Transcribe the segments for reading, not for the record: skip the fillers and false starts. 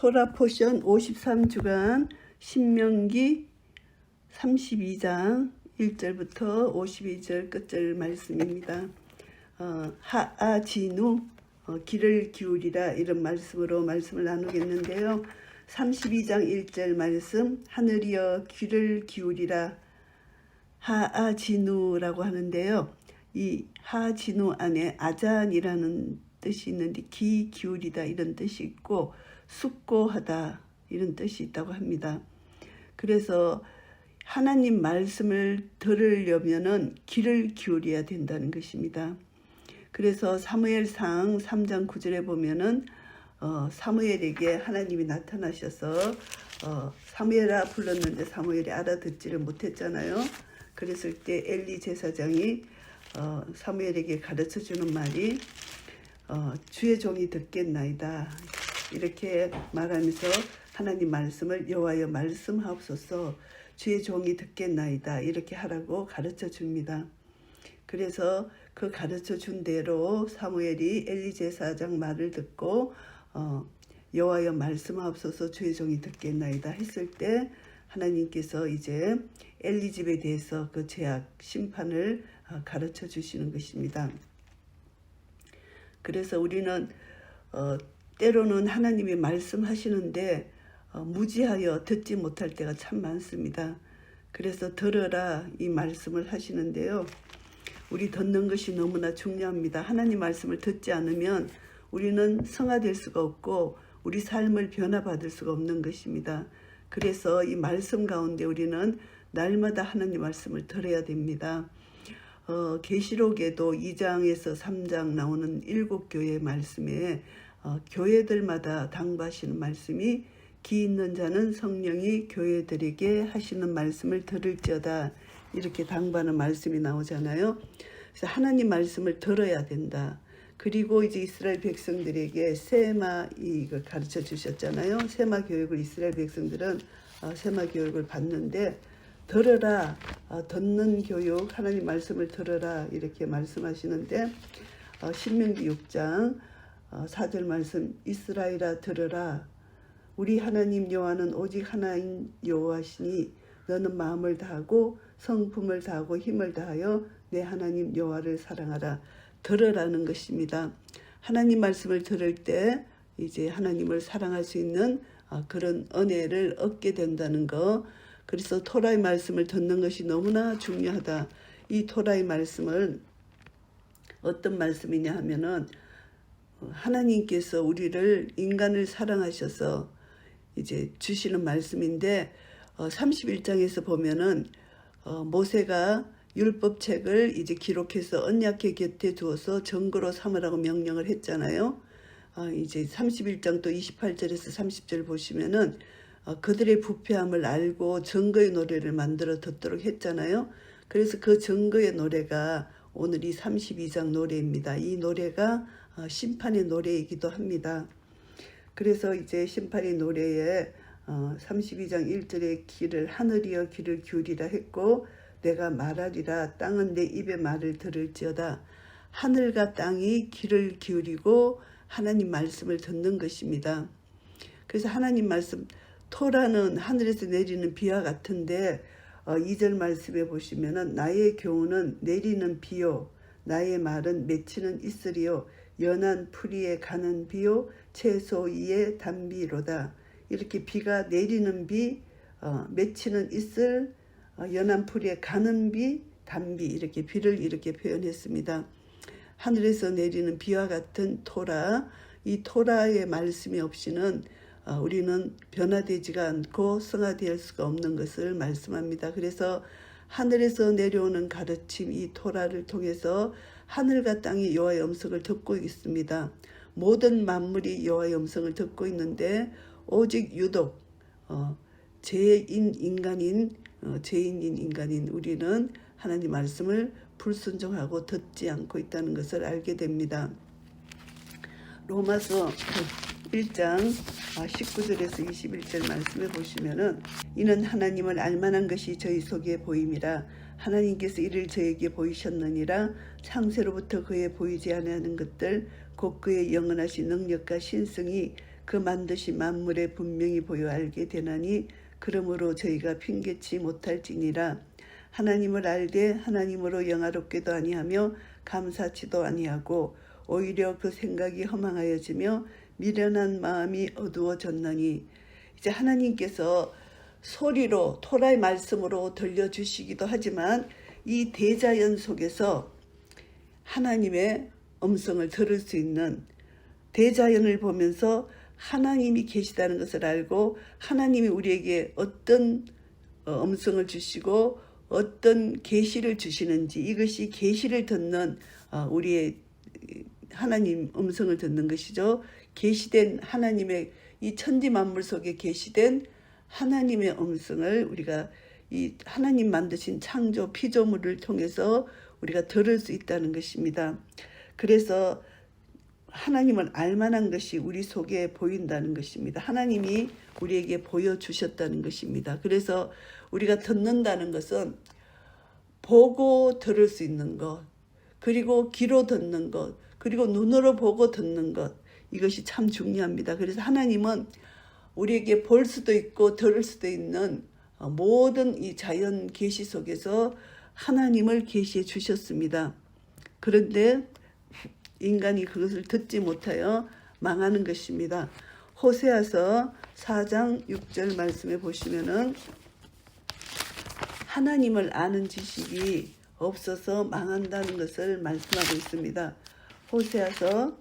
토라 포션 53주간 신명기 32장 1절부터 52절 끝절 말씀입니다. 하아진우 귀를 기울이라 이런 말씀으로 말씀을 나누겠는데요. 32장 1절 말씀, 하늘이여 귀를 기울이라 하아진우라고 하는데요. 이 하아진우 안에 아잔이라는 뜻이 있는데 귀 기울이다 이런 뜻이 있고 숙고하다 이런 뜻이 있다고 합니다. 그래서 하나님 말씀을 들으려면은 귀를 기울여야 된다는 것입니다. 그래서 사무엘상 3장 9절에 보면은 사무엘에게 하나님이 나타나셔서 사무엘아 불렀는데 사무엘이 알아듣지를 못했잖아요. 그랬을 때 엘리 제사장이 사무엘에게 가르쳐 주는 말이 주의 종이 듣겠나이다 이렇게 말하면서 하나님 말씀을 여호와여 말씀하옵소서 주의 종이 듣겠나이다 이렇게 하라고 가르쳐 줍니다. 그래서 그 가르쳐 준 대로 사무엘이 엘리 제사장 말을 듣고 여호와여 말씀하옵소서 주의 종이 듣겠나이다 했을 때 하나님께서 이제 엘리 집에 대해서 그 죄악 심판을 가르쳐 주시는 것입니다. 그래서 우리는 때로는 하나님이 말씀하시는데 무지하여 듣지 못할 때가 참 많습니다. 그래서 들어라 이 말씀을 하시는데요. 우리 듣는 것이 너무나 중요합니다. 하나님 말씀을 듣지 않으면 우리는 성화될 수가 없고 우리 삶을 변화받을 수가 없는 것입니다. 그래서 이 말씀 가운데 우리는 날마다 하나님 말씀을 들어야 됩니다. 계시록에도 2장에서 3장 나오는 7교회 말씀에 교회들마다 당부하시는 말씀이 귀 있는 자는 성령이 교회들에게 하시는 말씀을 들을지어다 이렇게 당부하는 말씀이 나오잖아요. 그래서 하나님 말씀을 들어야 된다. 그리고 이제 이스라엘 백성들에게 세마 이걸 가르쳐 주셨잖아요. 세마 교육을 이스라엘 백성들은 세마 교육을 받는데 들어라 듣는 교육 하나님 말씀을 들어라 이렇게 말씀하시는데 신명기 6장 4절 말씀 이스라엘아 들으라 우리 하나님 여호와는 오직 하나인 여호와시니 너는 마음을 다하고 성품을 다하고 힘을 다하여 내 하나님 여호와를 사랑하라. 들으라는 것입니다. 하나님 말씀을 들을 때 이제 하나님을 사랑할 수 있는 그런 은혜를 얻게 된다는 거. 그래서 토라의 말씀을 듣는 것이 너무나 중요하다. 이 토라의 말씀은 어떤 말씀이냐 하면은 하나님께서 우리를 인간을 사랑하셔서 이제 주시는 말씀인데 31장에서 보면은 모세가 율법책을 이제 기록해서 언약궤 곁에 두어서 증거로 삼으라고 명령을 했잖아요. 이제 31장 또 28절에서 30절 보시면은 그들의 부패함을 알고 증거의 노래를 만들어 듣도록 했잖아요. 그래서 그 증거의 노래가 오늘 이 32장 노래입니다. 이 노래가 심판의 노래이기도 합니다. 그래서 이제 심판의 노래에 32장 1절에 귀를 하늘이여 귀를 기울이라 했고 내가 말하리라 땅은 내 입의 말을 들을지어다. 하늘과 땅이 귀를 기울이고 하나님 말씀을 듣는 것입니다. 그래서 하나님 말씀 토라는 하늘에서 내리는 비와 같은데 2절 말씀에 보시면은 나의 교훈은 내리는 비요 나의 말은 맺히는 이슬이요 연한 풀이에 가는 비요 채소 위에 단비로다. 이렇게 비가 내리는 비 맺히는 이슬 연한 풀이에 가는 비 단비 이렇게 비를 이렇게 표현했습니다. 하늘에서 내리는 비와 같은 토라 이 토라의 말씀이 없이는 우리는 변화되지가 않고 성화될 수가 없는 것을 말씀합니다. 그래서 하늘에서 내려오는 가르침 이 토라를 통해서 하늘과 땅이 여호와의 음성을 듣고 있습니다. 모든 만물이 여호와의 음성을 듣고 있는데 오직 유독 죄인인 인간인 우리는 하나님 말씀을 불순종하고 듣지 않고 있다는 것을 알게 됩니다. 로마서 1장 19절에서 21절 말씀에 보시면은 이는 하나님을 알만한 것이 저희 속에 보임이라 하나님께서 이를 저에게 보이셨느니라 창세로부터 그의 보이지 아니하는 것들 곧 그의 영원하신 능력과 신성이 그 만드신 만물에 분명히 보여 알게 되나니 그러므로 저희가 핑계치 못할지니라. 하나님을 알되 하나님으로 영화롭게도 아니하며 감사치도 아니하고 오히려 그 생각이 허망하여지며 미련한 마음이 어두워졌나니. 이제 하나님께서 소리로 토라의 말씀으로 들려주시기도 하지만 이 대자연 속에서 하나님의 음성을 들을 수 있는, 대자연을 보면서 하나님이 계시다는 것을 알고 하나님이 우리에게 어떤 음성을 주시고 어떤 계시를 주시는지, 이것이 계시를 듣는 우리의 하나님 음성을 듣는 것이죠. 계시된 하나님의 이 천지 만물 속에 계시된 하나님의 음성을 우리가 이 하나님 만드신 창조 피조물을 통해서 우리가 들을 수 있다는 것입니다. 그래서 하나님을 알만한 것이 우리 속에 보인다는 것입니다. 하나님이 우리에게 보여주셨다는 것입니다. 그래서 우리가 듣는다는 것은 보고 들을 수 있는 것, 그리고 귀로 듣는 것, 그리고 눈으로 보고 듣는 것, 이것이 참 중요합니다. 그래서 하나님은 우리에게 볼 수도 있고 들을 수도 있는 모든 이 자연 계시 속에서 하나님을 계시해 주셨습니다. 그런데 인간이 그것을 듣지 못하여 망하는 것입니다. 호세아서 4장 6절 말씀에 보시면은 하나님을 아는 지식이 없어서 망한다는 것을 말씀하고 있습니다. 호세아서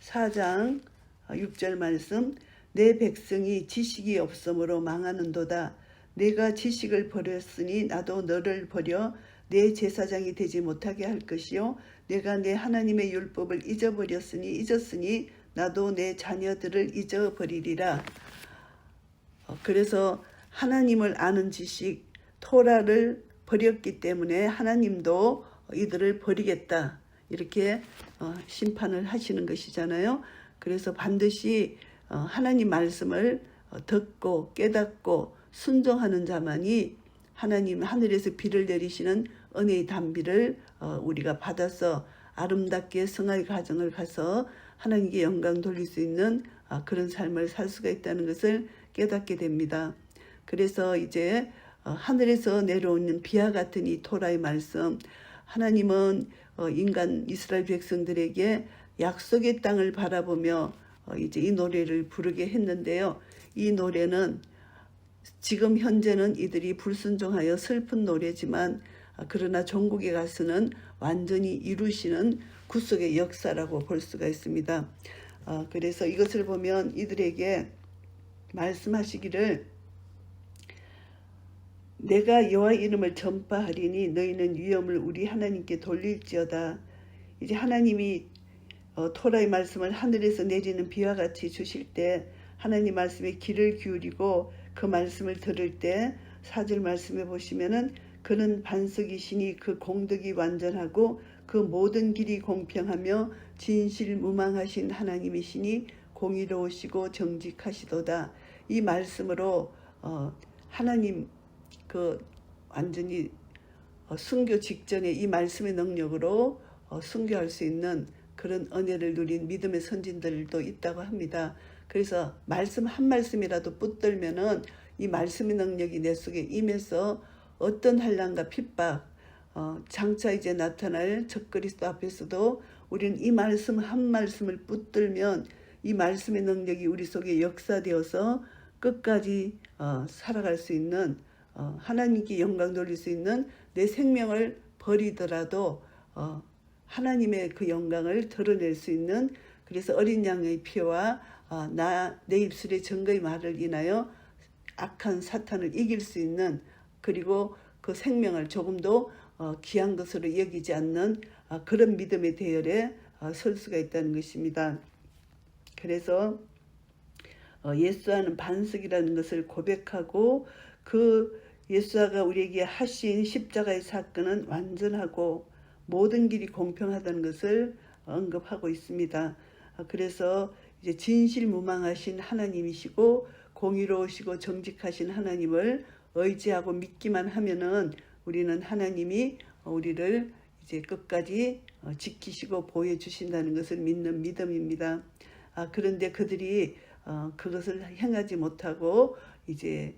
4장 6절 말씀, 내 백성이 지식이 없으므로 망하는도다. 내가 지식을 버렸으니 나도 너를 버려 내 제사장이 되지 못하게 할 것이요, 내가 내 하나님의 율법을 잊었으니 나도 내 자녀들을 잊어버리리라. 그래서 하나님을 아는 지식, 토라를 버렸기 때문에 하나님도 이들을 버리겠다, 이렇게 심판을 하시는 것이잖아요. 그래서 반드시 하나님 말씀을 듣고 깨닫고 순종하는 자만이 하나님 하늘에서 비를 내리시는 은혜의 단비를 우리가 받아서 아름답게 성화의 가정을 가서 하나님께 영광 돌릴 수 있는 그런 삶을 살 수가 있다는 것을 깨닫게 됩니다. 그래서 이제 하늘에서 내려오는 비와 같은 이 토라의 말씀, 하나님은 인간 이스라엘 백성들에게 약속의 땅을 바라보며 이제 이 노래를 부르게 했는데요. 이 노래는 지금 현재는 이들이 불순종하여 슬픈 노래지만 그러나 종국에 가서는 완전히 이루시는 구속의 역사라고 볼 수가 있습니다. 그래서 이것을 보면 이들에게 말씀하시기를, 내가 여호와 이름을 전파하리니 너희는 위엄을 우리 하나님께 돌릴지어다. 이제 하나님이 토라의 말씀을 하늘에서 내리는 비와 같이 주실 때 하나님 말씀에 귀를 기울이고 그 말씀을 들을 때 4절 말씀에 보시면은 그는 반석이시니 그 공덕이 완전하고 그 모든 길이 공평하며 진실무망하신 하나님이시니 공의로우시고 정직하시도다. 이 말씀으로 하나님 완전히 순교 직전에 이 말씀의 능력으로 순교할 수 있는 그런 은혜를 누린 믿음의 선진들도 있다고 합니다. 그래서 말씀 한 말씀이라도 붙들면은 이 말씀의 능력이 내 속에 임해서 어떤 환난과 핍박, 장차 이제 나타날 적그리스도 앞에서도 우리는 이 말씀 한 말씀을 붙들면 이 말씀의 능력이 우리 속에 역사되어서 끝까지 살아갈 수 있는, 하나님께 영광 돌릴 수 있는, 내 생명을 버리더라도 하나님의 그 영광을 드러낼 수 있는, 그래서 어린 양의 피와 내 입술의 증거의 말을 인하여 악한 사탄을 이길 수 있는, 그리고 그 생명을 조금도 귀한 것으로 여기지 않는 그런 믿음의 대열에 설 수가 있다는 것입니다. 그래서 예수와는 반석이라는 것을 고백하고 그 예수가 우리에게 하신 십자가의 사건은 완전하고 모든 길이 공평하다는 것을 언급하고 있습니다. 그래서 이제 진실무망하신 하나님이시고 공의로우시고 정직하신 하나님을 의지하고 믿기만 하면은 우리는 하나님이 우리를 이제 끝까지 지키시고 보호해 주신다는 것을 믿는 믿음입니다. 그런데 그들이 그것을 행하지 못하고 이제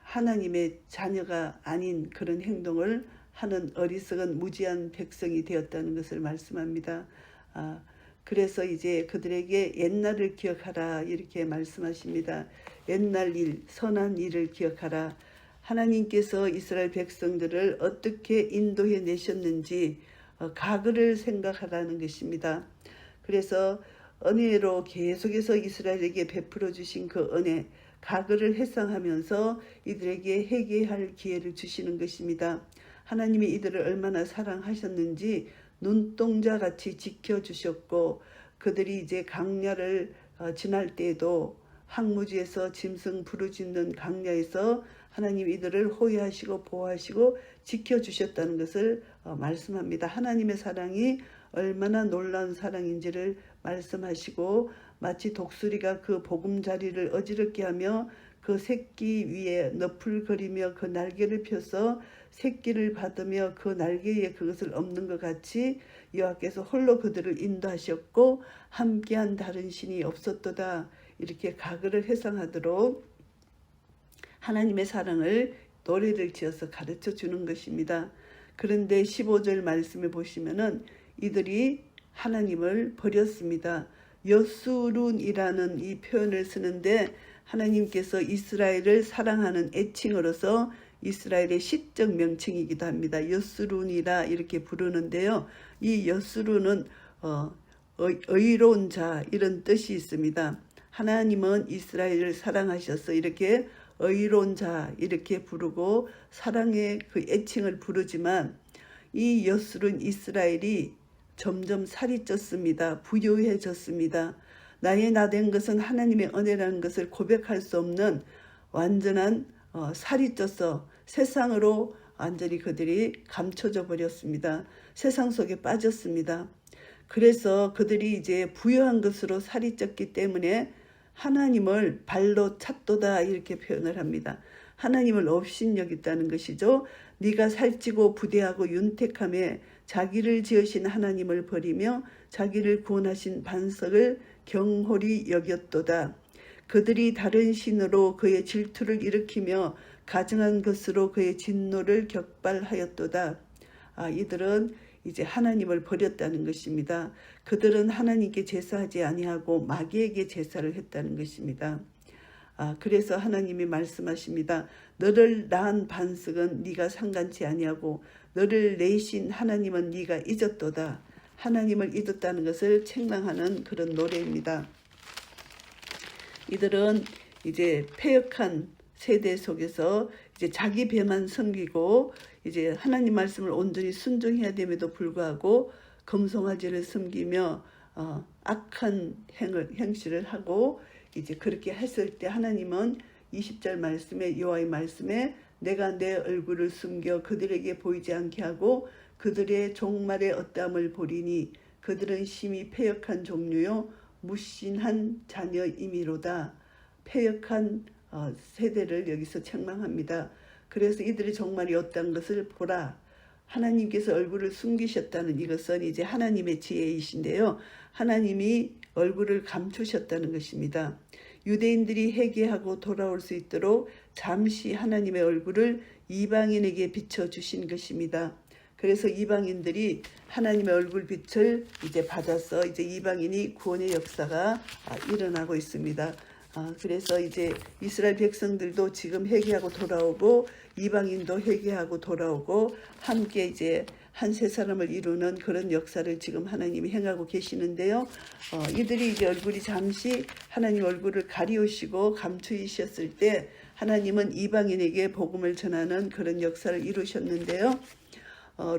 하나님의 자녀가 아닌 그런 행동을 하는 어리석은 무지한 백성이 되었다는 것을 말씀합니다. 그래서 이제 그들에게 옛날을 기억하라 이렇게 말씀하십니다. 옛날 일, 선한 일을 기억하라. 하나님께서 이스라엘 백성들을 어떻게 인도해 내셨는지 과거를 생각하라는 것입니다. 그래서 은혜로 계속해서 이스라엘에게 베풀어 주신 그 은혜, 과거를 회상하면서 이들에게 회개할 기회를 주시는 것입니다. 하나님이 이들을 얼마나 사랑하셨는지 눈동자같이 지켜주셨고, 그들이 이제 강야를 지날 때에도 항무지에서 짐승 부르짖는 강야에서 하나님 이들을 호위하시고 보호하시고 지켜주셨다는 것을 말씀합니다. 하나님의 사랑이 얼마나 놀라운 사랑인지를 말씀하시고, 마치 독수리가 그 보금자리를 어지럽게 하며 그 새끼 위에 너풀거리며 그 날개를 펴서 새끼를 받으며 그 날개에 그것을 엎는 것 같이 여호와께서 홀로 그들을 인도하셨고 함께한 다른 신이 없었도다. 이렇게 과거를 회상하도록 하나님의 사랑을 노래를 지어서 가르쳐 주는 것입니다. 그런데 15절 말씀에 보시면은 이들이 하나님을 버렸습니다. 여수룬이라는 이 표현을 쓰는데 하나님께서 이스라엘을 사랑하는 애칭으로서 이스라엘의 시적 명칭이기도 합니다. 여수룬이라 이렇게 부르는데요. 이 여수룬은 의로운 자 이런 뜻이 있습니다. 하나님은 이스라엘을 사랑하셔서 이렇게 의로운 자 이렇게 부르고 사랑의 그 애칭을 부르지만 이 여수룬 이스라엘이 점점 살이 쪘습니다. 부유해졌습니다. 나의 나된 것은 하나님의 은혜라는 것을 고백할 수 없는 완전한 살이 쪄서 세상으로 완전히 그들이 감춰져 버렸습니다. 세상 속에 빠졌습니다. 그래서 그들이 이제 부유한 것으로 살이 쪘기 때문에 하나님을 발로 찼도다 이렇게 표현을 합니다. 하나님을 업신여겼다는 것이죠. 네가 살찌고 부대하고 윤택함에 자기를 지으신 하나님을 버리며 자기를 구원하신 반석을 경홀히 여겼도다. 그들이 다른 신으로 그의 질투를 일으키며 가증한 것으로 그의 진노를 격발하였도다. 이들은 이제 하나님을 버렸다는 것입니다. 그들은 하나님께 제사하지 아니하고 마귀에게 제사를 했다는 것입니다. 그래서 하나님이 말씀하십니다. 너를 낳은 반석은 네가 상관치 아니하고 너를 내신 하나님은 네가 잊었도다. 하나님을 잊었다는 것을 책망하는 그런 노래입니다. 이들은 이제 패역한 세대 속에서 이제 자기 배만 섬기고 이제 하나님 말씀을 온전히 순종해야 됨에도 불구하고 금송아지를 섬기며 악한 행실을 하고 이제 그렇게 했을 때 하나님은 20절 말씀에 여호와의 말씀에 내가 내 얼굴을 숨겨 그들에게 보이지 않게 하고 그들의 종말의 어떠함을 보리니 그들은 심히 패역한 종류요 무신한 자녀이미로다. 패역한 세대를 여기서 책망합니다. 그래서 이들의 종말이 어떤 것을 보라. 하나님께서 얼굴을 숨기셨다는 이것은 이제 하나님의 지혜이신데요. 하나님이 얼굴을 감추셨다는 것입니다. 유대인들이 회개하고 돌아올 수 있도록 잠시 하나님의 얼굴을 이방인에게 비춰주신 것입니다. 그래서 이방인들이 하나님의 얼굴 빛을 이제 받아서 이제 이방인이 구원의 역사가 일어나고 있습니다. 그래서 이제 이스라엘 백성들도 지금 회개하고 돌아오고 이방인도 회개하고 돌아오고 함께 이제 한 세 사람을 이루는 그런 역사를 지금 하나님이 행하고 계시는데요. 이들이 이제 얼굴이 잠시 하나님 얼굴을 가리우시고 감추이셨을 때 하나님은 이방인에게 복음을 전하는 그런 역사를 이루셨는데요.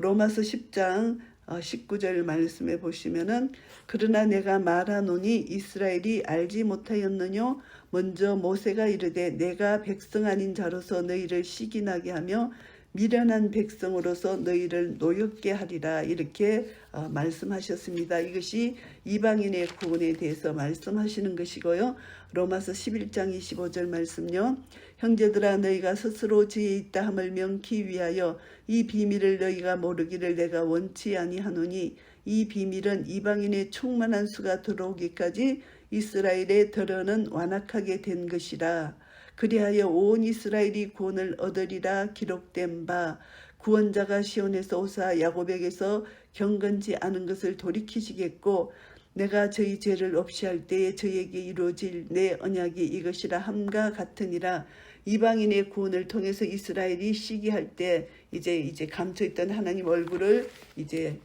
로마서 10장 19절 말씀에 보시면은 그러나 내가 말하노니 이스라엘이 알지 못하였느냐 먼저 모세가 이르되 내가 백성 아닌 자로서 너희를 시기나게 하며 미련한 백성으로서 너희를 노엽게 하리라 이렇게 말씀하셨습니다. 이것이 이방인의 구원에 대해서 말씀하시는 것이고요. 로마서 11장 25절 말씀요. 형제들아 너희가 스스로 지혜 있다 함을 명키 위하여 이 비밀을 너희가 모르기를 내가 원치 아니하노니 이 비밀은 이방인의 충만한 수가 들어오기까지 이스라엘의 더러는 완악하게 된 것이라. 그리하여 온 이스라엘이 구원을 얻으리라. 기록된 바 구원자가 시온에서 오사 야곱에게서 경건지 않은 것을 돌이키시겠고 내가 저희 죄를 없이 할 때에 저에게 이루어질 내 언약이 이것이라 함과 같으니라. 이방인의 구원을 통해서 이스라엘이 시기할 때 이제 감춰있던 하나님 얼굴을 이제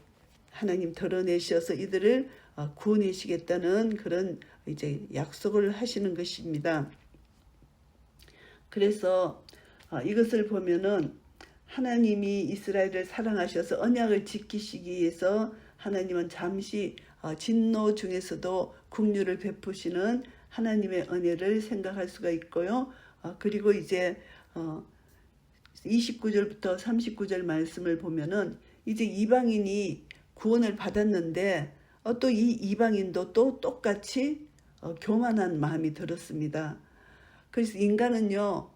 하나님 드러내셔서 이들을 구원하시겠다는 그런 이제 약속을 하시는 것입니다. 그래서 이것을 보면은 하나님이 이스라엘을 사랑하셔서 언약을 지키시기 위해서 하나님은 잠시 진노 중에서도 긍휼을 베푸시는 하나님의 은혜를 생각할 수가 있고요. 그리고 이제 29절부터 39절 말씀을 보면은 이제 이방인이 구원을 받았는데 또 이 이방인도 또 똑같이 교만한 마음이 들었습니다. 그래서 인간은요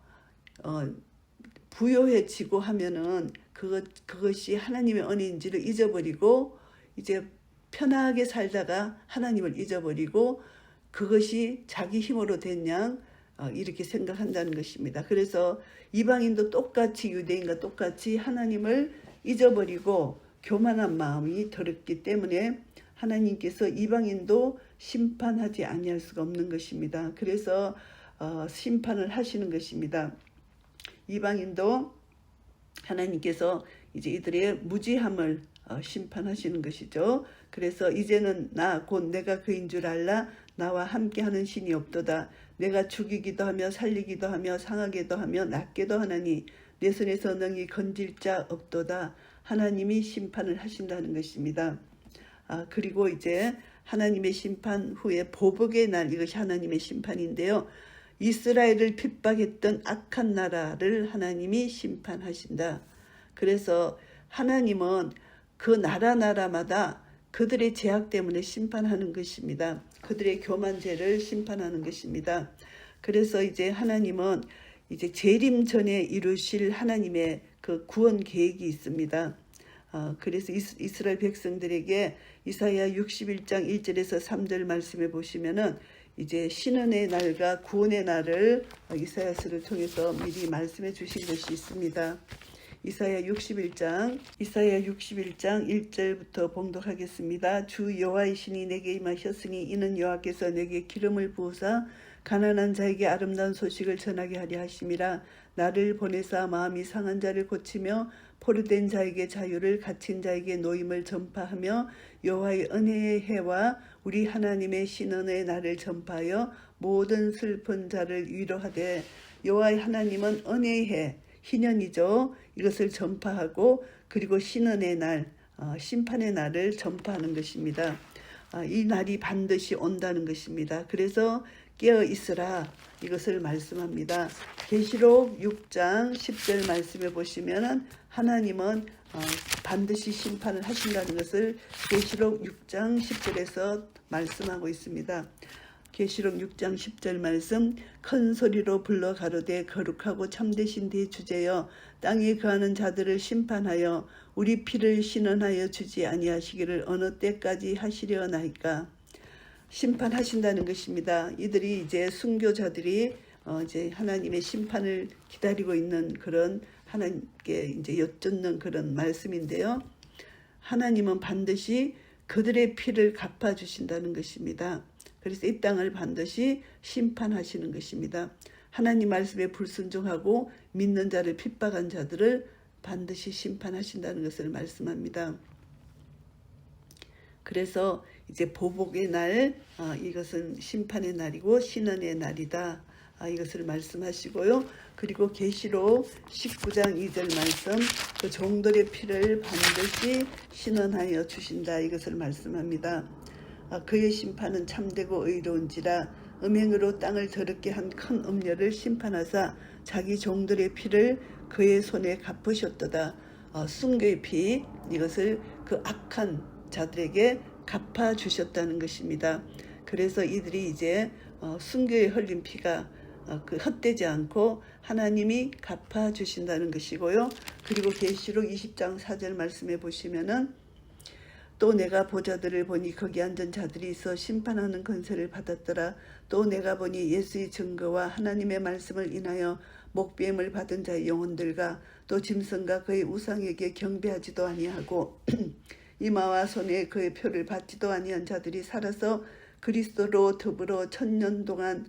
부요해지고 하면은 그것이 하나님의 은혜인지를 잊어버리고 이제 편하게 살다가 하나님을 잊어버리고 그것이 자기 힘으로 된 양 이렇게 생각한다는 것입니다. 그래서 이방인도 똑같이 유대인과 똑같이 하나님을 잊어버리고 교만한 마음이 들었기 때문에 하나님께서 이방인도 심판하지 아니할 수가 없는 것입니다. 그래서 심판을 하시는 것입니다. 이방인도 하나님께서 이제 이들의 무지함을 심판하시는 것이죠. 그래서 이제는 나 곧 내가 그인 줄 알라. 나와 함께하는 신이 없도다. 내가 죽이기도 하며 살리기도 하며 상하게도 하며 낫게도 하나니 내 손에서 능히 건질 자 없도다. 하나님이 심판을 하신다는 것입니다. 그리고 이제 하나님의 심판 후에 보복의 날, 이것이 하나님의 심판인데요. 이스라엘을 핍박했던 악한 나라를 하나님이 심판하신다. 그래서 하나님은 그 나라마다 그들의 죄악 때문에 심판하는 것입니다. 그들의 교만죄를 심판하는 것입니다. 그래서 이제 하나님은 이제 재림 전에 이루실 하나님의 그 구원 계획이 있습니다. 그래서 이스라엘 백성들에게 이사야 61장 1절에서 3절 말씀해 보시면은 이제 신원의 날과 구원의 날을 이사야서를 통해서 미리 말씀해 주신 것이 있습니다. 이사야 61장 1절부터 봉독하겠습니다. 주 여호와의 신이 내게 임하셨으니 이는 여호와께서 내게 기름을 부으사 가난한 자에게 아름다운 소식을 전하게 하려 하심이라. 나를 보내사 마음이 상한 자를 고치며 포로된 자에게 자유를, 갇힌 자에게 노임을 전파하며 여호와의 은혜의 해와 우리 하나님의 신원의 날을 전파하여 모든 슬픈 자를 위로하되. 여호와의 하나님은 은혜의 해, 희년이죠. 이것을 전파하고 그리고 신원의 날, 심판의 날을 전파하는 것입니다. 이 날이 반드시 온다는 것입니다. 그래서 깨어 있으라 이것을 말씀합니다. 계시록 6장 10절 말씀해 보시면은 하나님은 반드시 심판을 하신다는 것을 계시록 6장 10절에서 말씀하고 있습니다. 계시록 6장 10절 말씀. 큰 소리로 불러 가로되 거룩하고 참되신 대주제여 땅에 거하는 자들을 심판하여 우리 피를 신원하여 주지 아니하시기를 어느 때까지 하시려나이까. 심판하신다는 것입니다. 이들이 이제 순교자들이 이제 하나님의 심판을 기다리고 있는 그런 하나님께 이제 여쭙는 그런 말씀인데요. 하나님은 반드시 그들의 피를 갚아 주신다는 것입니다. 그래서 이 땅을 반드시 심판하시는 것입니다. 하나님 말씀에 불순종하고 믿는 자를 핍박한 자들을 반드시 심판하신다는 것을 말씀합니다. 그래서 이제 보복의 날, 이것은 심판의 날이고 신원의 날이다. 이것을 말씀하시고요. 그리고 계시록 19장 2절 말씀, 그 종들의 피를 반드시 신원하여 주신다. 이것을 말씀합니다. 그의 심판은 참되고 의로운지라 음행으로 땅을 더럽게 한 큰 음녀를 심판하사 자기 종들의 피를 그의 손에 갚으셨도다. 순교의 피, 이것을 그 악한 자들에게 갚아주셨다는 것입니다. 그래서 이들이 이제 순교에 흘린 피가 헛되지 않고 하나님이 갚아주신다는 것이고요. 그리고 계시록 20장 4절 말씀해 보시면은 또 내가 보자들을 보니 거기 앉은 자들이 있어 심판하는 권세를 받았더라. 또 내가 보니 예수의 증거와 하나님의 말씀을 인하여 목배임을 받은 자의 영혼들과 또 짐승과 그의 우상에게 경배하지도 아니하고 이마와 손에 그의 표를 받지도 아니한 자들이 살아서 그리스도로 더불어 천년 동안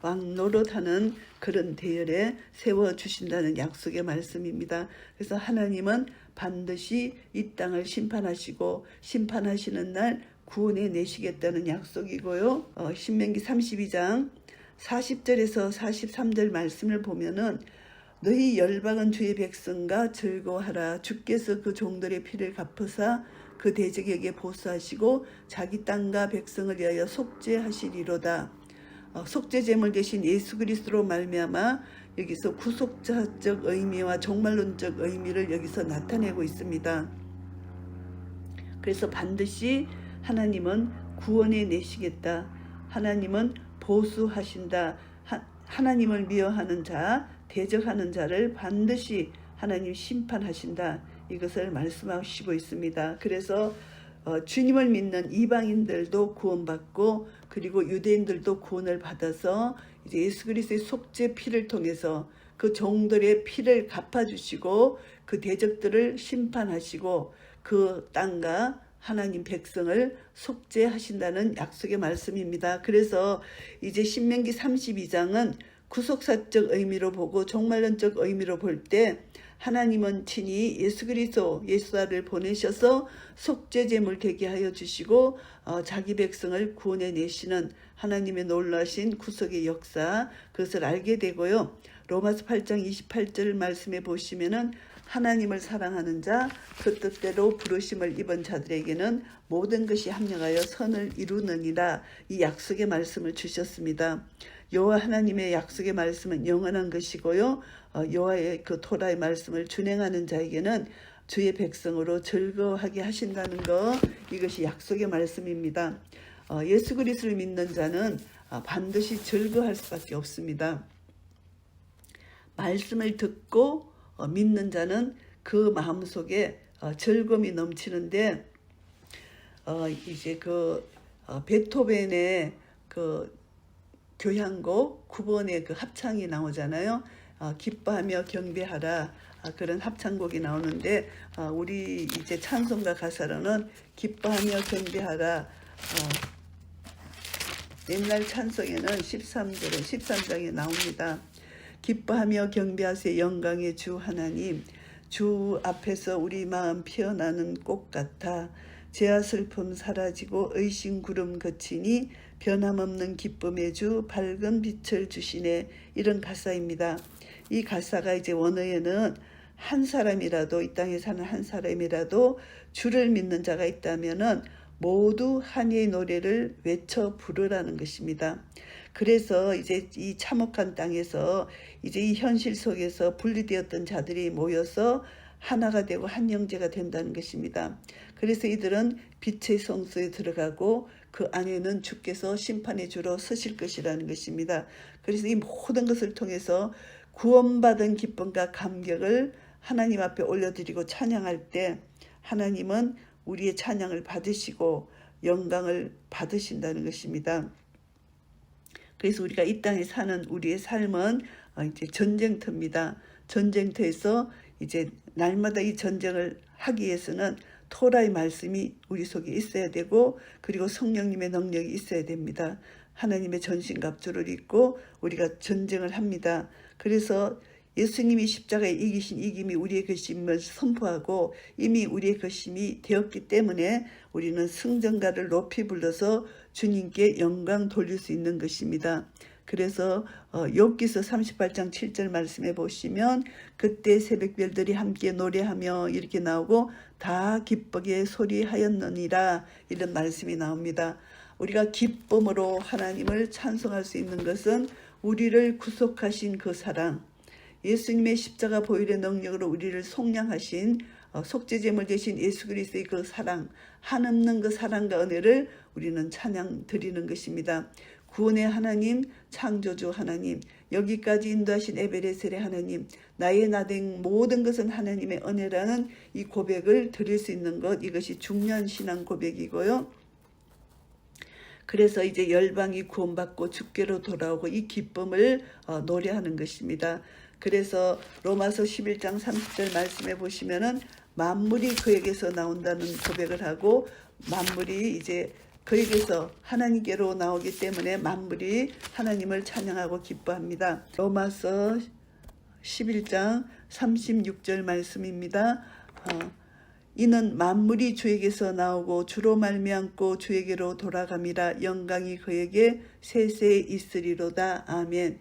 왕노릇하는 그런 대열에 세워주신다는 약속의 말씀입니다. 그래서 하나님은 반드시 이 땅을 심판하시고 심판하시는 날 구원해 내시겠다는 약속이고요. 신명기 32장 40절에서 43절 말씀을 보면은 너희 열방은 주의 백성과 즐거워하라. 주께서 그 종들의 피를 갚으사 그 대적에게 보수하시고 자기 땅과 백성을 위하여 속죄하시리로다. 속죄제물 대신 예수 그리스도로 말미암아 여기서 구속자적 의미와 종말론적 의미를 여기서 나타내고 있습니다. 그래서 반드시 하나님은 구원해 내시겠다. 하나님은 보수하신다. 하나님을 미워하는 자, 대적하는 자를 반드시 하나님 심판하신다. 이것을 말씀하시고 있습니다. 그래서 주님을 믿는 이방인들도 구원받고 그리고 유대인들도 구원을 받아서 이제 예수 그리스도의 속죄 피를 통해서 그 종들의 피를 갚아주시고 그 대적들을 심판하시고 그 땅과 하나님 백성을 속죄하신다는 약속의 말씀입니다. 그래서 이제 신명기 32장은 구속사적 의미로 보고 종말론적 의미로 볼 때 하나님은 친히 예수 그리스도 예수를 보내셔서 속죄제물 되게 하여 주시고 자기 백성을 구원해 내시는 하나님의 놀라신 구속의 역사, 그것을 알게 되고요. 로마서 8장 28절 말씀에 보시면은 하나님을 사랑하는 자, 그 뜻대로 부르심을 입은 자들에게는 모든 것이 합력하여 선을 이루느니라. 이 약속의 말씀을 주셨습니다. 여호와 하나님의 약속의 말씀은 영원한 것이고요. 여호와의 그 토라의 말씀을 준행하는 자에게는 주의 백성으로 즐거워하게 하신다는 것, 이것이 약속의 말씀입니다. 예수 그리스도를 믿는 자는 반드시 즐거워할 수밖에 없습니다. 말씀을 듣고 믿는 자는 그 마음속에 즐거움이 넘치는데 이제 그 베토벤의 그 교향곡 9번의 그 합창이 나오잖아요. 기뻐하며 경배하라, 그런 합창곡이 나오는데 우리 이제 찬송가 가사로는 기뻐하며 경배하라. 옛날 찬송에는 13장에 나옵니다. 기뻐하며 경배하세 영광의 주 하나님, 주 앞에서 우리 마음 피어나는 꽃 같아 죄와 슬픔 사라지고 의심 구름 그치니 변함없는 기쁨의 주 밝은 빛을 주시네. 이런 가사입니다. 이 가사가 이제 원어에는 한 사람이라도, 이 땅에 사는 한 사람이라도 주를 믿는 자가 있다면은 모두 한의의 노래를 외쳐 부르라는 것입니다. 그래서 이제 이 참혹한 땅에서 이제 이 현실 속에서 분리되었던 자들이 모여서 하나가 되고 한 형제가 된다는 것입니다. 그래서 이들은 빛의 성소에 들어가고 그 안에는 주께서 심판의 주로 서실 것이라는 것입니다. 그래서 이 모든 것을 통해서 구원받은 기쁨과 감격을 하나님 앞에 올려드리고 찬양할 때 하나님은 우리의 찬양을 받으시고 영광을 받으신다는 것입니다. 그래서 우리가 이 땅에 사는 우리의 삶은 이제 전쟁터입니다. 전쟁터에서 이제 날마다 이 전쟁을 하기 위해서는 토라의 말씀이 우리 속에 있어야 되고 그리고 성령님의 능력이 있어야 됩니다. 하나님의 전신갑주를 입고 우리가 전쟁을 합니다. 그래서 예수님이 십자가에 이기신 이김이 우리의 것임을 선포하고 이미 우리의 것임이 되었기 때문에 우리는 승전가를 높이 불러서 주님께 영광 돌릴 수 있는 것입니다. 그래서 욥기서 38장 7절 말씀해 보시면 그때 새벽별들이 함께 노래하며 이렇게 나오고 다 기쁘게 소리하였느니라, 이런 말씀이 나옵니다. 우리가 기쁨으로 하나님을 찬송할 수 있는 것은 우리를 구속하신 그 사랑, 예수님의 십자가 보혈의 능력으로 우리를 속량하신 속죄제물 되신 예수 그리스도의 그 사랑, 한없는 그 사랑과 은혜를 우리는 찬양 드리는 것입니다. 구원의 하나님, 창조주 하나님, 여기까지 인도하신 에베레셀의 하나님, 나의 나된 모든 것은 하나님의 은혜라는 이 고백을 드릴 수 있는 것, 이것이 중요한 신앙 고백이고요. 그래서 이제 열방이 구원받고 주께로 돌아오고 이 기쁨을 노래하는 것입니다. 그래서 로마서 11장 30절 말씀해 보시면은 만물이 그에게서 나온다는 고백을 하고, 만물이 이제 그에게서 하나님께로 나오기 때문에 만물이 하나님을 찬양하고 기뻐합니다. 로마서 11장 36절 말씀입니다. 이는 만물이 주에게서 나오고 주로 말미암고 주에게로 돌아감이라. 영광이 그에게 세세 있으리로다. 아멘.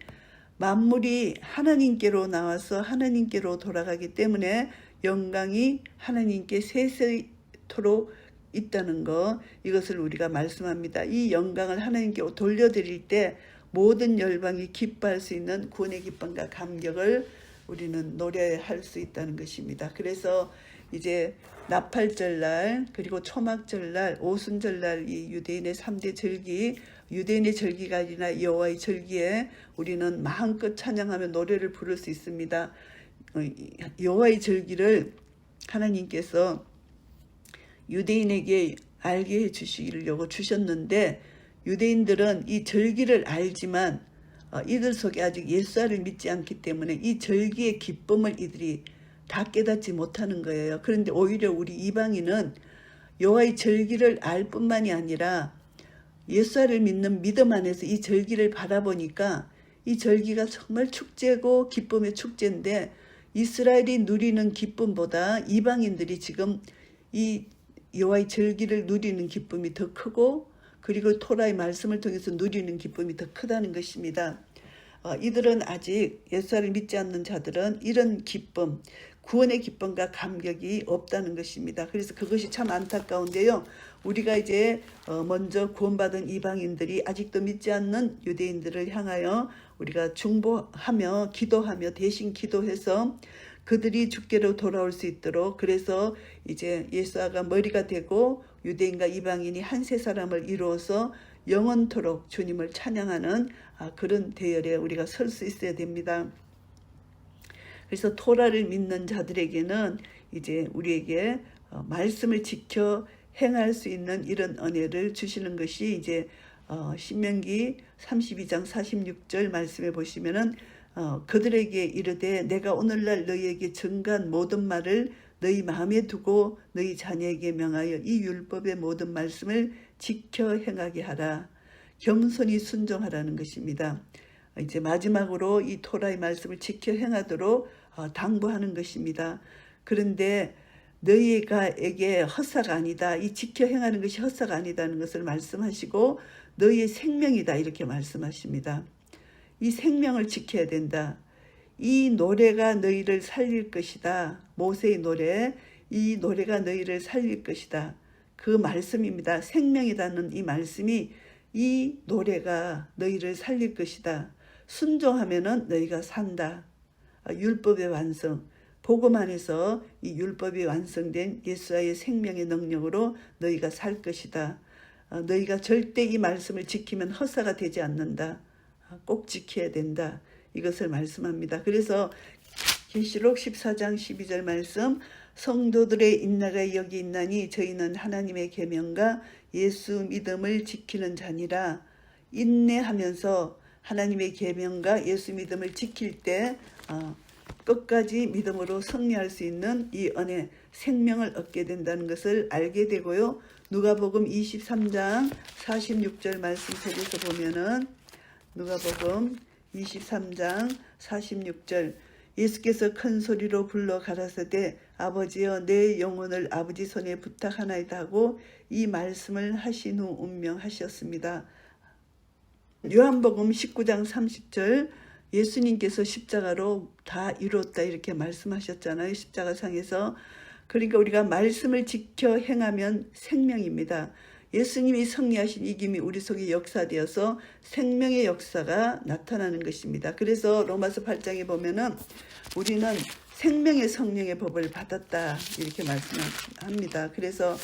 만물이 하나님께로 나와서 하나님께로 돌아가기 때문에 영광이 하나님께 세세토록 있다는 것, 이것을 우리가 말씀합니다. 이 영광을 하나님께 돌려드릴 때 모든 열방이 기뻐할 수 있는 구원의 기쁨과 감격을 우리는 노래할 수 있다는 것입니다. 그래서 이제 나팔절날, 그리고 초막절날, 오순절날, 이 유대인의 3대 절기, 유대인의 절기가 아니라 여호와의 절기에 우리는 마음껏 찬양하며 노래를 부를 수 있습니다. 여호와의 절기를 하나님께서 유대인에게 알게 해주시려고 주셨는데, 유대인들은 이 절기를 알지만 이들 속에 아직 예수를 믿지 않기 때문에 이 절기의 기쁨을 이들이 다 깨닫지 못하는 거예요. 그런데 오히려 우리 이방인은 여호와의 절기를 알 뿐만이 아니라 예수를 믿는 믿음 안에서 이 절기를 바라보니까 이 절기가 정말 축제고 기쁨의 축제인데, 이스라엘이 누리는 기쁨보다 이방인들이 지금 이 여호와의 절기를 누리는 기쁨이 더 크고, 그리고 토라의 말씀을 통해서 누리는 기쁨이 더 크다는 것입니다. 이들은 아직 예수를 믿지 않는 자들은 이런 기쁨, 구원의 기쁨과 감격이 없다는 것입니다. 그래서 그것이 참 안타까운데요. 우리가 이제 먼저 구원받은 이방인들이 아직도 믿지 않는 유대인들을 향하여 우리가 중보하며 기도하며 대신 기도해서 그들이 주께로 돌아올 수 있도록, 그래서 이제 예수아가 머리가 되고 유대인과 이방인이 한 세 사람을 이루어서 영원토록 주님을 찬양하는 그런 대열에 우리가 설 수 있어야 됩니다. 그래서 토라를 믿는 자들에게는 이제 우리에게 말씀을 지켜 행할 수 있는 이런 은혜를 주시는 것이 이제 신명기 32장 46절 말씀에 보시면은 그들에게 이르되 내가 오늘날 너희에게 증거한 모든 말을 너희 마음에 두고 너희 자녀에게 명하여 이 율법의 모든 말씀을 지켜 행하게 하라. 겸손히 순종하라는 것입니다. 이제 마지막으로 이 토라의 말씀을 지켜 행하도록 당부하는 것입니다. 그런데 너희에게 헛사가 아니다. 이 지켜 행하는 것이 헛사가 아니다는 것을 말씀하시고 너희의 생명이다 이렇게 말씀하십니다. 이 생명을 지켜야 된다. 이 노래가 너희를 살릴 것이다. 모세의 노래, 이 노래가 너희를 살릴 것이다. 그 말씀입니다. 생명이라는 이 말씀이 이 노래가 너희를 살릴 것이다. 순종하면은 너희가 산다. 율법의 완성, 복음 안에서 이 율법이 완성된 예수와의 생명의 능력으로 너희가 살 것이다. 너희가 절대 이 말씀을 지키면 헛사가 되지 않는다. 꼭 지켜야 된다. 이것을 말씀합니다. 그래서 계시록 14장 12절 말씀, 성도들의 인내가 여기 있나니 저희는 하나님의 계명과 예수 믿음을 지키는 자니라. 인내하면서 하나님의 계명과 예수 믿음을 지킬 때 끝까지 믿음으로 승리할 수 있는 이 은혜, 생명을 얻게 된다는 것을 알게 되고요. 누가복음 23장 46절 말씀 속에서 보면은 누가복음 23장 46절, 예수께서 큰 소리로 불러 가라사대 아버지여 내 영혼을 아버지 손에 부탁하나이다 하고 이 말씀을 하신 후 운명하셨습니다. 요한복음 19장 30절, 예수님께서 십자가로 다 이뤘다 이렇게 말씀하셨잖아요. 십자가상에서. 그러니까 우리가 말씀을 지켜 행하면 생명입니다. 예수님이 승리하신 이김이 우리 속에 역사되어서 생명의 역사가 나타나는 것입니다. 그래서 로마서 8장에 보면은 우리는 생명의 성령의 법을 받았다 이렇게 말씀합니다. 그래서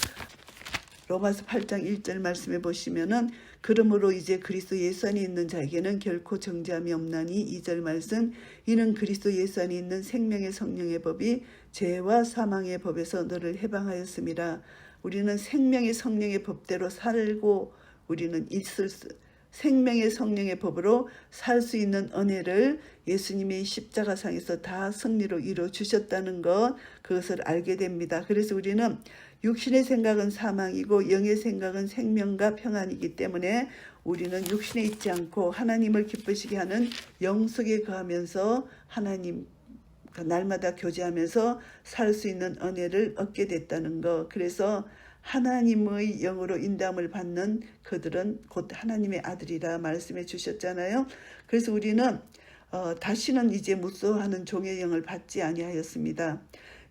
로마서 8장 1절 말씀에 보시면은 그러므로 이제 그리스도 예수 안에 있는 자에게는 결코 정죄함이 없나니 2절 말씀 이는 그리스도 예수 안에 있는 생명의 성령의 법이 죄와 사망의 법에서 너를 해방하였음이라. 우리는 생명의 성령의 법대로 살고 우리는 생명의 성령의 법으로 살 수 있는 은혜를 예수님이 십자가상에서 다 승리로 이루어 주셨다는 것, 그것을 알게 됩니다. 그래서 우리는 육신의 생각은 사망이고 영의 생각은 생명과 평안이기 때문에 우리는 육신에 있지 않고 하나님을 기쁘시게 하는 영속에 거하면서 하나님 날마다 교제하면서 살 수 있는 은혜를 얻게 됐다는 것. 그래서 하나님의 영으로 인도함을 받는 그들은 곧 하나님의 아들이라 말씀해 주셨잖아요. 그래서 우리는 다시는 이제 무서워하는 종의 영을 받지 아니하였습니다.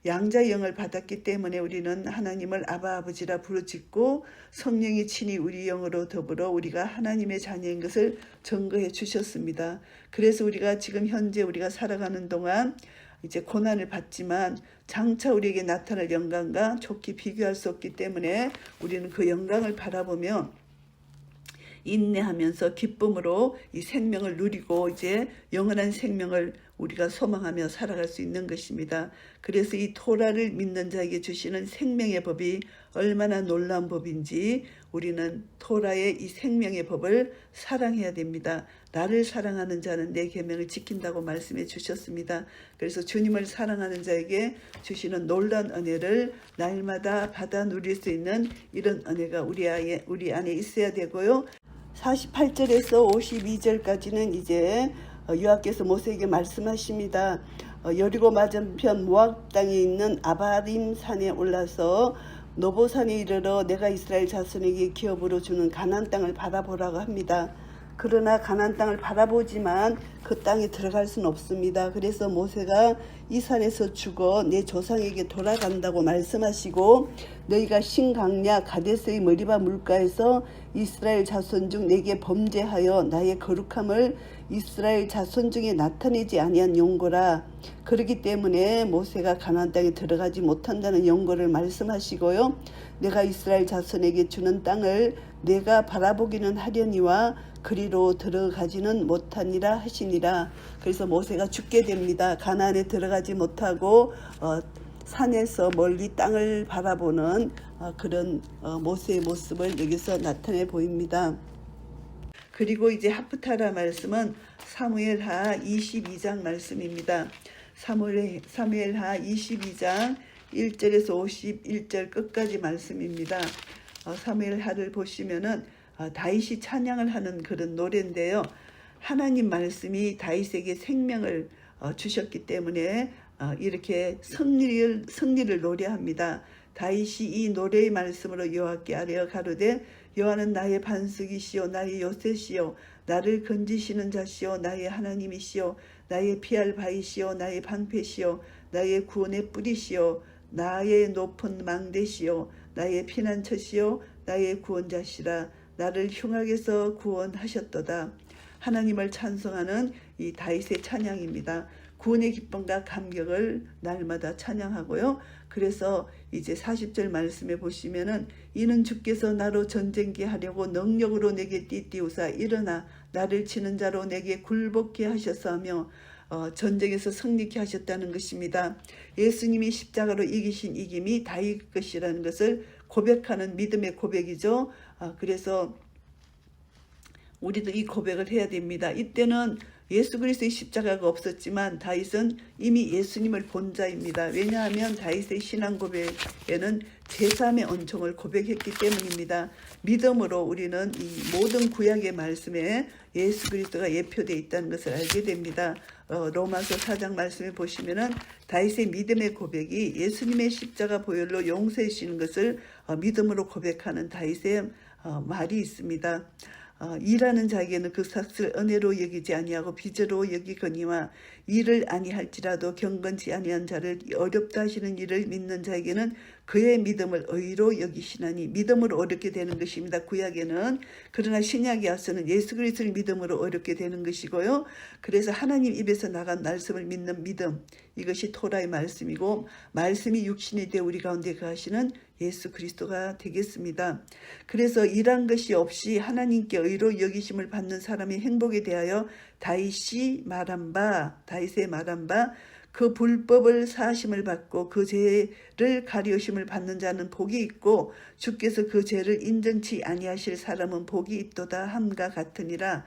양자의 영을 받았기 때문에 우리는 하나님을 아바 아버지라 부르짖고 성령이 친히 우리 영으로 더불어 우리가 하나님의 자녀인 것을 증거해 주셨습니다. 그래서 우리가 지금 현재 우리가 살아가는 동안 이제 고난을 받지만 장차 우리에게 나타날 영광과 좋게 비교할 수 없기 때문에 우리는 그 영광을 바라보며 인내하면서 기쁨으로 이 생명을 누리고 이제 영원한 생명을 우리가 소망하며 살아갈 수 있는 것입니다. 그래서 이 토라를 믿는 자에게 주시는 생명의 법이 얼마나 놀라운 법인지 우리는 토라의 이 생명의 법을 사랑해야 됩니다. 나를 사랑하는 자는 내 계명을 지킨다고 말씀해 주셨습니다. 그래서 주님을 사랑하는 자에게 주시는 놀라운 은혜를 날마다 받아 누릴 수 있는 이런 은혜가 우리 안에 있어야 되고요. 48절에서 52절까지는 이제 여호와께서 모세에게 말씀하십니다. 여리고 맞은편 모압 땅에 있는 아바림 산에 올라서 노보산에 이르러 내가 이스라엘 자손에게 기업으로 주는 가나안 땅을 바라보라고 합니다. 그러나 가나안 땅을 바라보지만 그 땅에 들어갈 수는 없습니다. 그래서 모세가 이 산에서 죽어 내 조상에게 돌아간다고 말씀하시고 너희가 신강야 가데스의 머리바 물가에서 이스라엘 자손 중 내게 범죄하여 나의 거룩함을 이스라엘 자손 중에 나타내지 아니한 용고라. 그렇기 때문에 모세가 가나안 땅에 들어가지 못한다는 용고를 말씀하시고요. 내가 이스라엘 자손에게 주는 땅을 내가 바라보기는 하려니와 그리로 들어가지는 못하니라 하시니라. 그래서 모세가 죽게 됩니다. 가나안에 들어가지 못하고 산에서 멀리 땅을 바라보는 그런 모세의 모습을 여기서 나타내 보입니다. 그리고 이제 하프타라 말씀은 사무엘하 22장 말씀입니다. 사무엘하 22장 1절에서 51절 끝까지 말씀입니다. 사무엘하를 보시면은 다윗이 찬양을 하는 그런 노래인데요. 하나님 말씀이 다윗에게 생명을 주셨기 때문에 이렇게 승리를 노래합니다. 다윗이 이 노래의 말씀으로 여호와께 아뢰어 가로되 여호와는 나의 반석이시요 나의 요새시요 나를 건지시는 자시요 나의 하나님이시요 나의 피할 바위시요 나의 방패시요 나의 구원의 뿌리시요 나의 높은 망대시요 나의 피난처시요 나의 구원자시라. 나를 흉악에서 구원하셨도다. 하나님을 찬송하는 이 다윗의 찬양입니다. 구원의 기쁨과 감격을 날마다 찬양하고요. 그래서 이제 40절 말씀에 보시면은 이는 주께서 나로 전쟁기 하려고 능력으로 내게 띠띠우사 일어나 나를 치는 자로 내게 굴복케 하셨사며 전쟁에서 승리케 하셨다는 것입니다. 예수님이 십자가로 이기신 이김이 다윗 것이라는 것을 고백하는 믿음의 고백이죠. 그래서 우리도 이 고백을 해야 됩니다. 이때는 예수 그리스도의 십자가가 없었지만 다윗은 이미 예수님을 본 자입니다. 왜냐하면 다윗의 신앙 고백에는 제3의 언총을 고백했기 때문입니다. 믿음으로 우리는 이 모든 구약의 말씀에 예수 그리스도가 예표되어 있다는 것을 알게 됩니다. 로마서 4장 말씀에 보시면은 다윗의 믿음의 고백이 예수님의 십자가 보혈로 용서해 주시는 것을 믿음으로 고백하는 다윗의 말이 있습니다. 일하는 자에게는 그 삭을 은혜로 여기지 아니하고 빚으로 여기거니와 일을 아니할지라도 경건치 아니한 자를 어렵다 하시는 일을 믿는 자에게는 그의 믿음을 의로 여기시나니 믿음으로 어렵게 되는 것입니다. 구약에는. 그러나 신약에 와서는 예수 그리스도를 믿음으로 어렵게 되는 것이고요. 그래서 하나님 입에서 나간 말씀을 믿는 믿음, 이것이 토라의 말씀이고 말씀이 육신이 되어 우리 가운데 거하시는 예수 그리스도가 되겠습니다. 그래서 일한 것이 없이 하나님께 의로 여기심을 받는 사람의 행복에 대하여 다윗의 말한 바 그 불법을 사하심을 받고 그 죄를 가리우심을 받는 자는 복이 있고 주께서 그 죄를 인정치 아니하실 사람은 복이 있도다 함과 같으니라.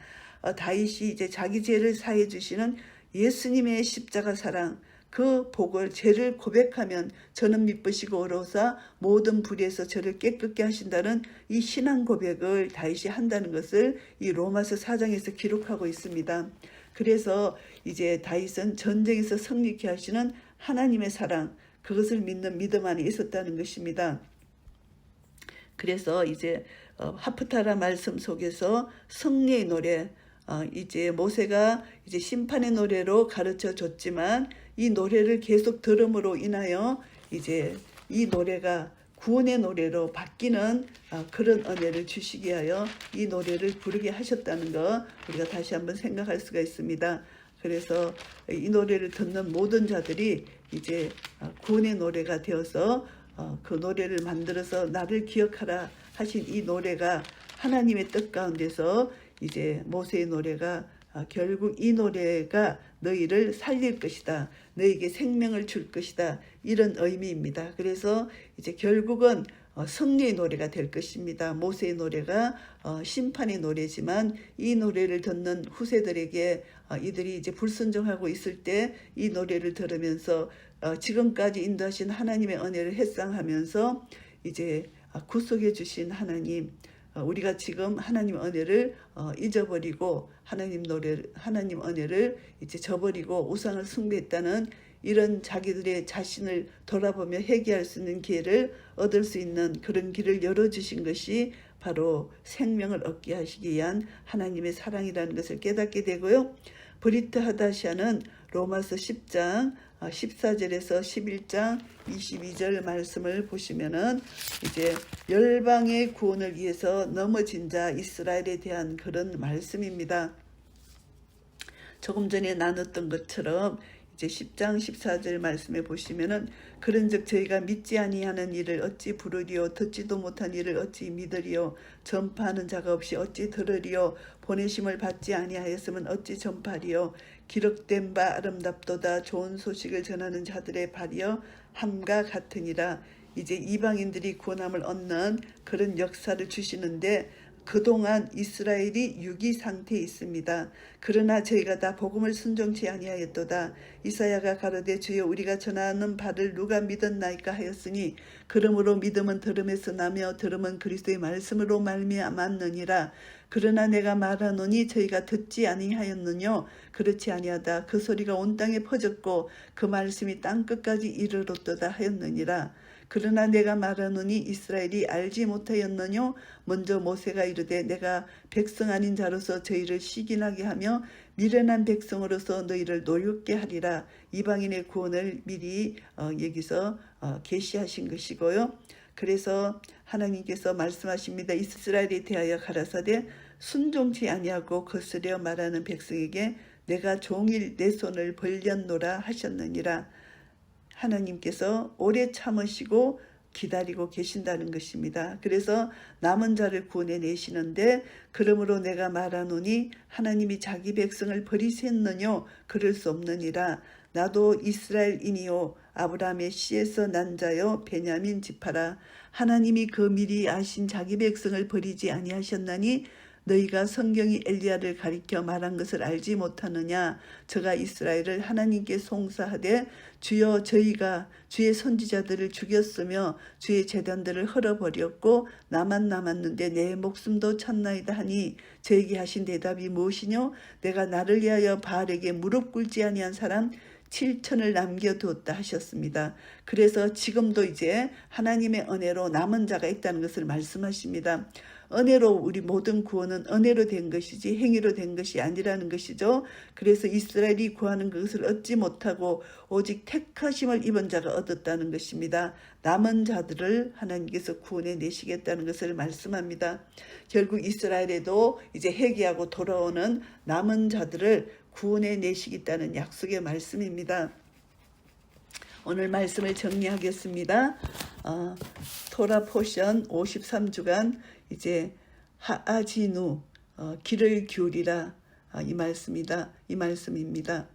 다윗이 이제 자기 죄를 사해 주시는 예수님의 십자가 사랑, 그 복을, 죄를 고백하면 저는 미쁘시고 의로우사 모든 불의에서 저를 깨끗게 하신다는 이 신앙 고백을 다윗이 한다는 것을 이 로마서 4장에서 기록하고 있습니다. 그래서 이제 다윗은 전쟁에서 승리케 하시는 하나님의 사랑, 그것을 믿는 믿음 안에 있었다는 것입니다. 그래서 이제 하프타라 말씀 속에서 승리의 노래, 이제 모세가 이제 심판의 노래로 가르쳐 줬지만 이 노래를 계속 들음으로 인하여 이제 이 노래가 구원의 노래로 바뀌는 그런 은혜를 주시게 하여 이 노래를 부르게 하셨다는 거 우리가 다시 한번 생각할 수가 있습니다. 그래서 이 노래를 듣는 모든 자들이 이제 구원의 노래가 되어서 그 노래를 만들어서 나를 기억하라 하신 이 노래가 하나님의 뜻 가운데서 이제 모세의 노래가 결국 이 노래가 너희를 살릴 것이다. 너희에게 생명을 줄 것이다. 이런 의미입니다. 그래서 이제 결국은 승리의 노래가 될 것입니다. 모세의 노래가 심판의 노래지만 이 노래를 듣는 후세들에게 이들이 이제 불순종하고 있을 때 이 노래를 들으면서 지금까지 인도하신 하나님의 은혜를 회상하면서 이제 구속해 주신 하나님, 우리가 지금 하나님 은혜를 잊어버리고 하나님 은혜를 이제 저버리고 우상을 숭배했다는 이런 자기들의 자신을 돌아보며 회개할 수 있는 기회를 얻을 수 있는 그런 길을 열어주신 것이 바로 생명을 얻게 하시기 위한 하나님의 사랑이라는 것을 깨닫게 되고요. 브리트 하다시아는 로마서 10장 14절에서 11장 22절 말씀을 보시면은 이제 열방의 구원을 위해서 넘어진 자 이스라엘에 대한 그런 말씀입니다. 조금 전에 나눴던 것처럼 이제 10장 14절 말씀에 보시면은 그런즉 저희가 믿지 아니하는 일을 어찌 부르리요 듣지도 못한 일을 어찌 믿으리요 전파하는 자가 없이 어찌 들으리요 보내심을 받지 아니하였으면 어찌 전파리요 기록된 바 아름답도다 좋은 소식을 전하는 자들의 발이여 함과 같으니라. 이제 이방인들이 구원함을 얻는 그런 역사를 주시는데 그동안 이스라엘이 유기 상태에 있습니다. 그러나 저희가 다 복음을 순종치 아니하였도다. 이사야가 가로되 주여 우리가 전하는 바를 누가 믿었나이까 하였으니 그러므로 믿음은 들음에서 나며 들음은 그리스도의 말씀으로 말미암았느니라. 그러나 내가 말하노니 저희가 듣지 아니하였느뇨. 그렇지 아니하다. 그 소리가 온 땅에 퍼졌고 그 말씀이 땅끝까지 이르렀도다 하였느니라. 그러나 내가 말하노니 이스라엘이 알지 못하였느뇨. 먼저 모세가 이르되 내가 백성 아닌 자로서 저희를 시기나게 하며 미련한 백성으로서 너희를 노엽게 하리라. 이방인의 구원을 미리 여기서 계시하신 것이고요. 그래서 하나님께서 말씀하십니다. 이스라엘에 대하여 가라사대 순종치 아니하고 거스려 말하는 백성에게 내가 종일 내 손을 벌렸노라 하셨느니라. 하나님께서 오래 참으시고 기다리고 계신다는 것입니다. 그래서 남은 자를 구원해 내시는데 그러므로 내가 말하노니 하나님이 자기 백성을 버리셨느뇨. 그럴 수 없느니라. 나도 이스라엘인이요 아브라함의 씨에서 난 자요 베냐민 지파라. 하나님이 그 미리 아신 자기 백성을 버리지 아니하셨나니 너희가 성경이 엘리야를 가리켜 말한 것을 알지 못하느냐. 저가 이스라엘을 하나님께 송사하되 주여 저희가 주의 선지자들을 죽였으며 주의 제단들을 헐어버렸고 나만 남았는데 내 목숨도 찼나이다 하니 저에게 하신 대답이 무엇이뇨. 내가 나를 위하여 바알에게 무릎 꿇지 아니한 사람 7천을 남겨두었다 하셨습니다. 그래서 지금도 이제 하나님의 은혜로 남은 자가 있다는 것을 말씀하십니다. 은혜로 우리 모든 구원은 은혜로 된 것이지 행위로 된 것이 아니라는 것이죠. 그래서 이스라엘이 구하는 것을 얻지 못하고 오직 택하심을 입은 자가 얻었다는 것입니다. 남은 자들을 하나님께서 구원해 내시겠다는 것을 말씀합니다. 결국 이스라엘에도 이제 회개하고 돌아오는 남은 자들을 구원해 내시겠다는 약속의 말씀입니다. 오늘 말씀을 정리하겠습니다. 토라 포션 53주간 이제 하아지누 귀를 기울이라 이 말씀입니다.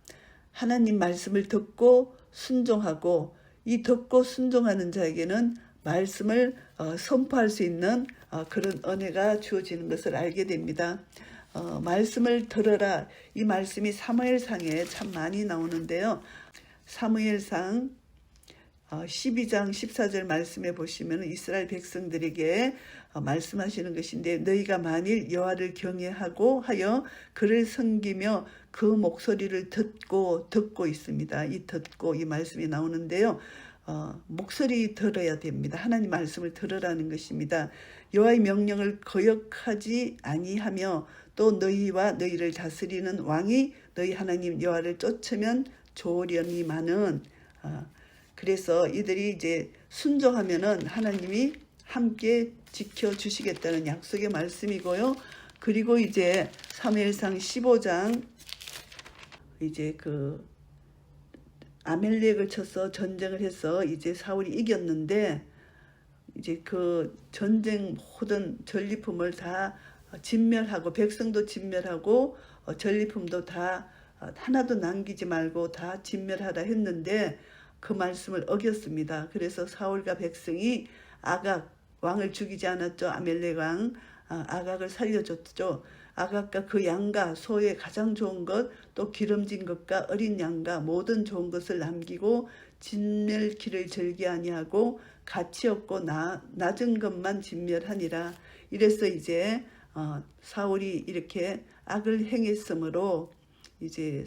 하나님 말씀을 듣고 순종하고 이 듣고 순종하는 자에게는 말씀을 선포할 수 있는 그런 은혜가 주어지는 것을 알게 됩니다. 말씀을 들어라 이 말씀이 사무엘상에 참 많이 나오는데요. 사무엘상 12장 14절 말씀에 보시면 이스라엘 백성들에게 말씀하시는 것인데 너희가 만일 여호와를 경외하고 하여 그를 섬기며 그 목소리를 듣고 있습니다. 이 듣고 이 말씀이 나오는데요. 목소리 들어야 됩니다. 하나님 말씀을 들으라는 것입니다. 여호와의 명령을 거역하지 아니하며 또 너희와 너희를 다스리는 왕이 너희 하나님 여호와를 쫓으면 좋으려니만은 그래서 이들이 이제 순종하면은 하나님이 함께 지켜주시겠다는 약속의 말씀이고요. 그리고 이제 사무엘상 15장 이제 그 아멜렉을 쳐서 전쟁을 해서 이제 사울이 이겼는데 이제 그 전쟁 모든 전리품을 다 진멸하고 백성도 진멸하고 전리품도 다 하나도 남기지 말고 다 진멸하라 했는데 그 말씀을 어겼습니다. 그래서 사울과 백성이 아각 왕을 죽이지 않았죠. 아멜렉 왕 아각을 살려줬죠. 아각과 그 양과 소의 가장 좋은 것 또 기름진 것과 어린 양과 모든 좋은 것을 남기고 진멸기를 절개 아니하고 가치 없고 낮은 것만 진멸하니라. 이래서 이제 사울이 이렇게 악을 행했으므로 이제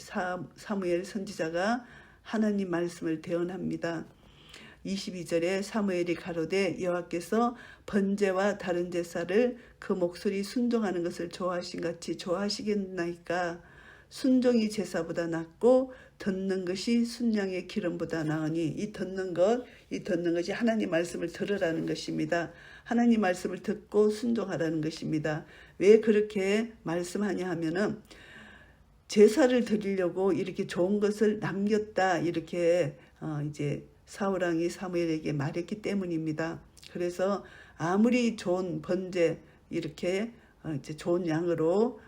사무엘 선지자가 하나님 말씀을 대언합니다. 22절에 사무엘이 가로되 여호와께서 번제와 다른 제사를 그 목소리 순종하는 것을 좋아하신 같이 좋아하시겠나이까. 순종이 제사보다 낫고 듣는 것이 순양의 기름보다 나으니 이 듣는 것이 하나님 말씀을 들으라는 것입니다. 하나님 말씀을 듣고 순종하라는 것입니다. 왜 그렇게 말씀하냐 하면은 제사를 드리려고 이렇게 좋은 것을 남겼다 이렇게 이제 사울 왕이 사무엘에게 말했기 때문입니다. 그래서 아무리 좋은 번제 이렇게 이제 좋은 양으로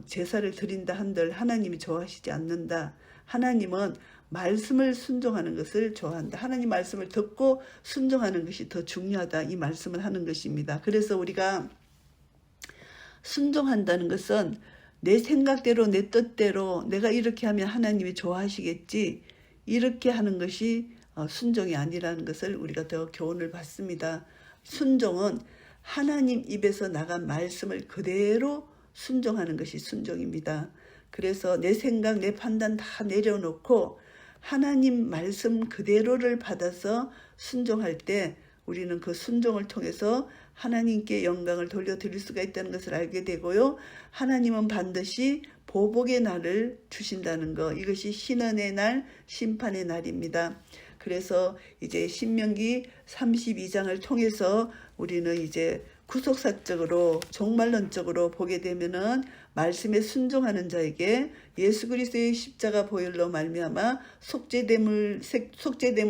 제사를 드린다 한들 하나님이 좋아하시지 않는다. 하나님은 말씀을 순종하는 것을 좋아한다. 하나님 말씀을 듣고 순종하는 것이 더 중요하다. 이 말씀을 하는 것입니다. 그래서 우리가 순종한다는 것은 내 생각대로 내 뜻대로 내가 이렇게 하면 하나님이 좋아하시겠지 이렇게 하는 것이 순종이 아니라는 것을 우리가 더 교훈을 받습니다. 순종은 하나님 입에서 나간 말씀을 그대로 순종하는 것이 순종입니다. 그래서 내 생각 내 판단 다 내려놓고 하나님 말씀 그대로를 받아서 순종할 때 우리는 그 순종을 통해서 하나님께 영광을 돌려드릴 수가 있다는 것을 알게 되고요. 하나님은 반드시 보복의 날을 주신다는 것, 이것이 신원의 날, 심판의 날입니다. 그래서 이제 신명기 32장을 통해서 우리는 이제 구속사적으로 종말론적으로 보게 되면은 말씀에 순종하는 자에게 예수 그리스도의 십자가 보혈로 말미암아 속죄됨을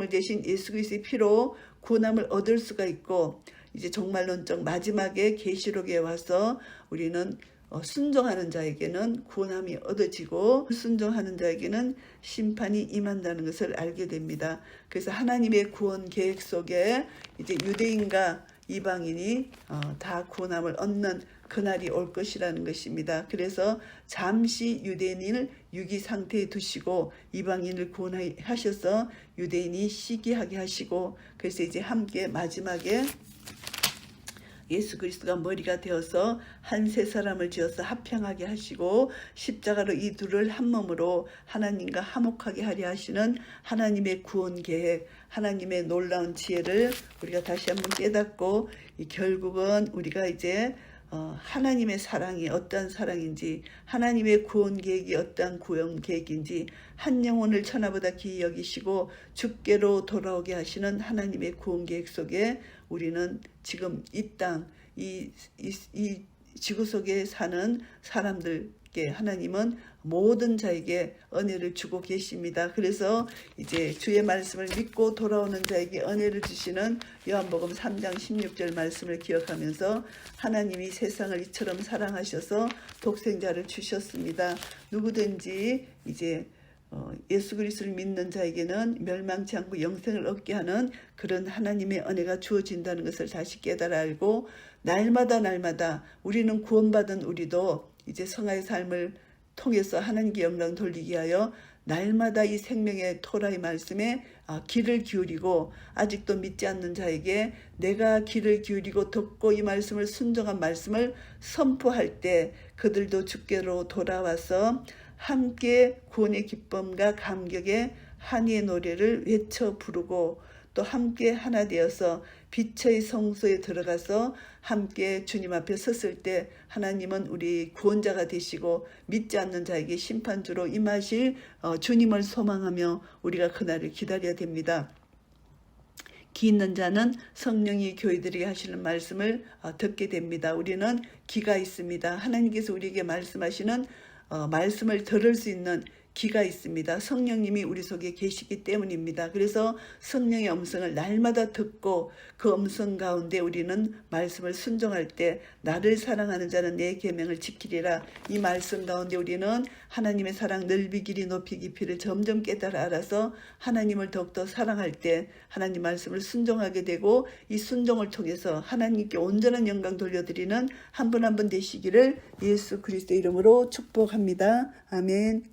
대신 예수 그리스도의 피로 구원함을 얻을 수가 있고 이제 종말론적 마지막에 계시록에 와서 우리는 순종하는 자에게는 구원함이 얻어지고 순종하는 자에게는 심판이 임한다는 것을 알게 됩니다. 그래서 하나님의 구원 계획 속에 이제 유대인과 이방인이 다 구원함을 얻는 그날이 올 것이라는 것입니다. 그래서 잠시 유대인을 유기 상태에 두시고 이방인을 구원하셔서 유대인이 시기하게 하시고 그래서 이제 함께 마지막에 예수 그리스도가 머리가 되어서 한 세 사람을 지어서 합평하게 하시고 십자가로 이 둘을 한 몸으로 하나님과 화목하게 하려 하시는 하나님의 구원 계획, 하나님의 놀라운 지혜를 우리가 다시 한번 깨닫고 결국은 우리가 이제 하나님의 사랑이 어떠한 사랑인지 하나님의 구원 계획이 어떠한 구원 계획인지 한 영혼을 천하보다 귀히 여기시고 주께로 돌아오게 하시는 하나님의 구원 계획 속에 우리는 지금 이 땅, 이 지구 속에 사는 사람들 함께 하나님은 모든 자에게 은혜를 주고 계십니다. 그래서 이제 주의 말씀을 믿고 돌아오는 자에게 은혜를 주시는 요한복음 3장 16절 말씀을 기억하면서 하나님이 세상을 이처럼 사랑하셔서 독생자를 주셨습니다. 누구든지 이제 예수 그리스도를 믿는 자에게는 멸망치 않고 영생을 얻게 하는 그런 하나님의 은혜가 주어진다는 것을 다시 깨달아 알고 날마다 우리는 구원받은 우리도 이제 성화의 삶을 통해서 하나님께 영광 돌리게 하여 날마다 이 생명의 토라의 말씀에 귀를 기울이고 아직도 믿지 않는 자에게 내가 귀를 기울이고 듣고 이 말씀을 순종한 말씀을 선포할 때 그들도 주께로 돌아와서 함께 구원의 기쁨과 감격의 한의의 노래를 외쳐 부르고 또 함께 하나 되어서 빛의 성소에 들어가서 함께 주님 앞에 섰을 때 하나님은 우리 구원자가 되시고 믿지 않는 자에게 심판주로 임하실 주님을 소망하며 우리가 그날을 기다려야 됩니다. 귀 있는 자는 성령이 교회들에게 하시는 말씀을 듣게 됩니다. 우리는 귀가 있습니다. 하나님께서 우리에게 말씀하시는 말씀을 들을 수 있는 귀가 있습니다. 성령님이 우리 속에 계시기 때문입니다. 그래서 성령의 음성을 날마다 듣고 그 음성 가운데 우리는 말씀을 순종할 때 나를 사랑하는 자는 내 계명을 지키리라. 이 말씀 가운데 우리는 하나님의 사랑 넓이 길이 높이 깊이를 점점 깨달아 알아서 하나님을 더욱더 사랑할 때 하나님 말씀을 순종하게 되고 이 순종을 통해서 하나님께 온전한 영광 돌려드리는 한 분 한 분 되시기를 예수 그리스도 이름으로 축복합니다. 아멘.